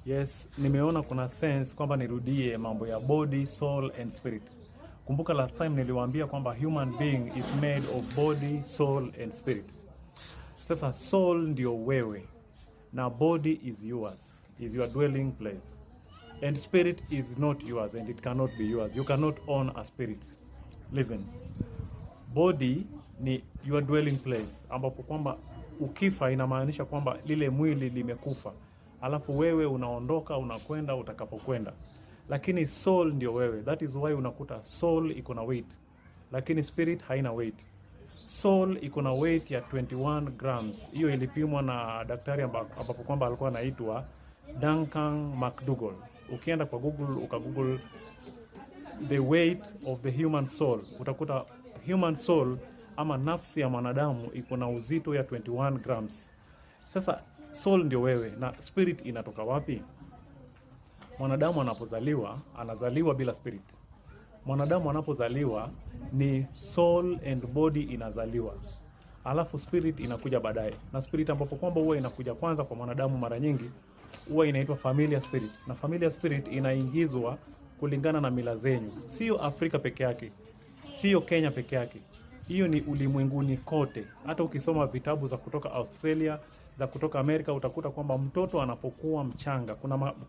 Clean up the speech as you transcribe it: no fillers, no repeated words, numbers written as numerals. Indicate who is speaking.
Speaker 1: Yes, nimeona kuna sense kwamba nirudie mambo ya body, soul and spirit. Kumbuka last time niliwaambia kwamba human being is made of body, soul and spirit. Sasa soul ndio wewe na body is yours, is your dwelling place. And spirit is not yours and it cannot be yours. You cannot own a spirit. Listen. Body ni your dwelling place, ambapo kwamba ukifa inamaanisha kwamba lile mwili limekufa. Alafu wewe unaondoka unakwenda utakapokwenda. Lakini soul ndio wewe. That is why unakuta soul iko na weight. Lakini spirit haina weight. Soul iko na weight ya 21 grams. Hiyo ilipimwa na daktari ambapo kwamba alikuwa anaitwa Duncan McDougall. Ukienda kwa Google ukagoogle the weight of the human soul, utakuta human soul ama nafsi ya mwanadamu iko na uzito ya 21 grams. Sasa soul ndio wewe na spirit inatoka wapi? Mwanadamu anapozaliwa, anazaliwa bila spirit. Mwanadamu anapozaliwa ni soul and body inazaliwa. Alafu spirit inakuja baadaye. Na spirit ambapo kwamba huwa inakuja kwanza kwa mwanadamu mara nyingi huwa inaitwa familiar spirit. Na familiar spirit inaingizwa kulingana na mila zenyu. Sio Afrika peke yake. Sio Kenya peke yake. Hiyo ni ulimwenguni kote. Hata ukisoma vitabu za kutoka Australia, za kutoka Amerika, utakuta kwamba mtoto anapokuwa mchanga,